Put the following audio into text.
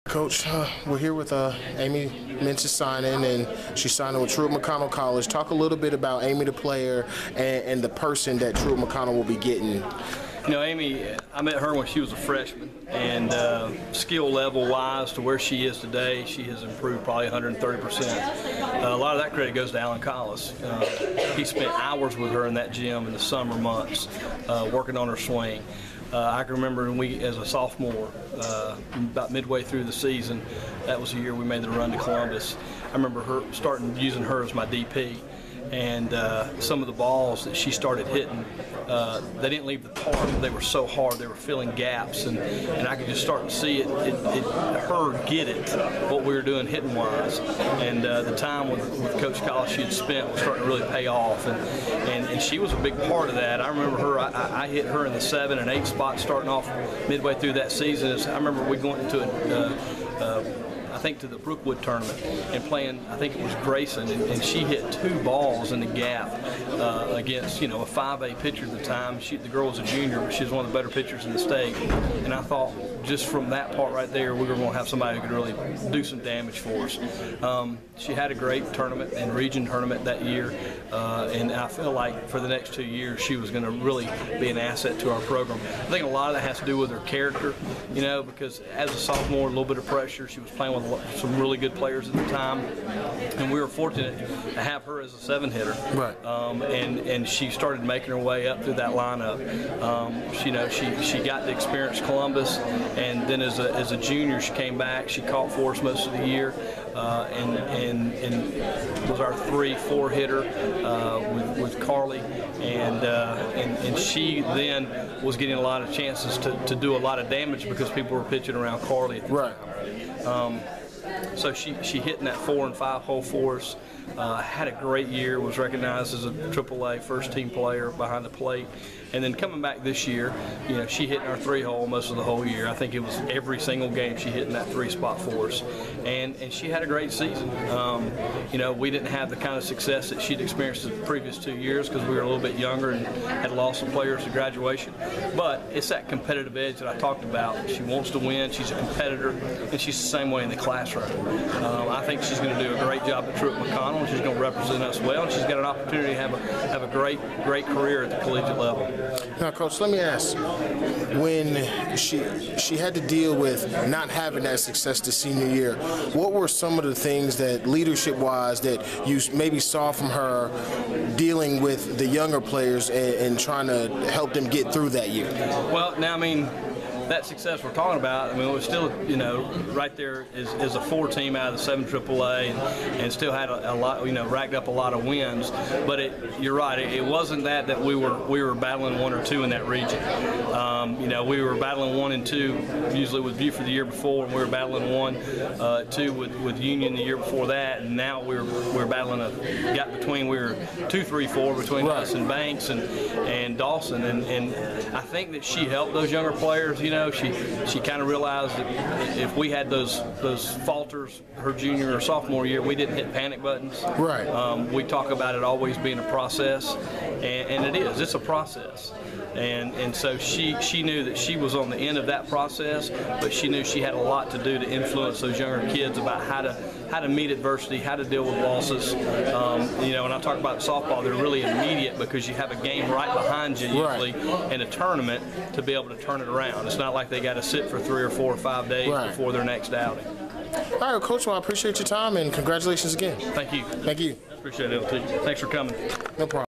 Coach, we're here with Amy Mintz signing, and she's signing with Truett McConnell College. Talk a little bit about Amy, the player, and the person that Truett McConnell will be getting. You know, Amy, I met her when she was a freshman, and skill level-wise to where she is today, she has improved probably 130%. A lot of that credit goes to Alan Collis. He spent hours with her in that gym in the summer months, working on her swing. I can remember when as a sophomore, about midway through the season, that was the year we made the run to Columbus. I remember using her as my DP. And some of the balls that she started hitting, they didn't leave the park. They were so hard. They were filling gaps, and I could just start to see her get it, what we were doing hitting-wise. And the time with Coach Collis she had spent was starting to really pay off, and she was a big part of that. I remember her. I hit her in the 7 and 8 spot starting off midway through that season. I remember we going into I think to the Brookwood tournament and playing, I think it was Grayson, and she hit 2 balls in the gap against, you know, a 5A pitcher at the time. The girl was a junior, but she was one of the better pitchers in the state. And I thought just from that part right there, we were going to have somebody who could really do some damage for us. She had a great tournament and region tournament that year, and I feel like for the next 2 years she was going to really be an asset to our program. I think a lot of that has to do with her character, you know, because as a sophomore, a little bit of pressure. She was playing with some really good players at the time, and we were fortunate to have her as a 7-hitter. Right. And she started making her way up through that lineup. She got to experience Columbus, and then as a junior she came back. She caught for us most of the year, and was our 3-4 hitter with Carly, and she then was getting a lot of chances to do a lot of damage because people were pitching around Carly at the time. So she hit in that 4 and 5 hole for us. Had a great year, was recognized as a AAA first team player behind the plate. And then coming back this year, you know, she hit in our 3 hole most of the whole year. I think it was every single game she hit in that 3 spot for us. And she had a great season. You know, we didn't have the kind of success that she'd experienced the previous 2 years because we were a little bit younger and had lost some players to graduation. But it's that competitive edge that I talked about. She wants to win, she's a competitor, and she's the same way in the classroom. I think she's going to do a great job at Truett McConnell, and she's going to represent us well, and she's got an opportunity to have a great career at the collegiate level. Now, Coach, let me ask, when she had to deal with not having that success the senior year, what were some of the things that leadership-wise that you maybe saw from her dealing with the younger players and trying to help them get through that year? Well, now, I mean, that success we're talking about, I mean, it was still, you know, right there is a 4 team out of the 7 AAA, and still had a lot, you know, racked up a lot of wins. But you're right, it wasn't that we were battling 1 or 2 in that region. You know, we were battling 1 and 2 usually with Buford the year before, and we were battling 1, 2 with Union the year before that, and now we're battling a gap between. We were 2, 3, 4 between us and Banks and Dawson, and I think that she helped those younger players. You know, she kind of realized that if we had those falters her junior or sophomore year, we didn't hit panic buttons. Right. We talk about it always being a process, and it is. It's a process. And so she knew that she was on the end of that process, but she knew she had a lot to do to influence those younger kids about how to meet adversity, how to deal with losses. You know, when I talk about softball, they're really immediate because you have a game right behind you usually in a tournament to be able to turn it around. It's not like they got to sit for 3 or 4 or 5 days before their next outing. All right, Coach, well, I appreciate your time, and congratulations again. Thank you. Thank you. Appreciate it, LT. Thanks for coming. No problem.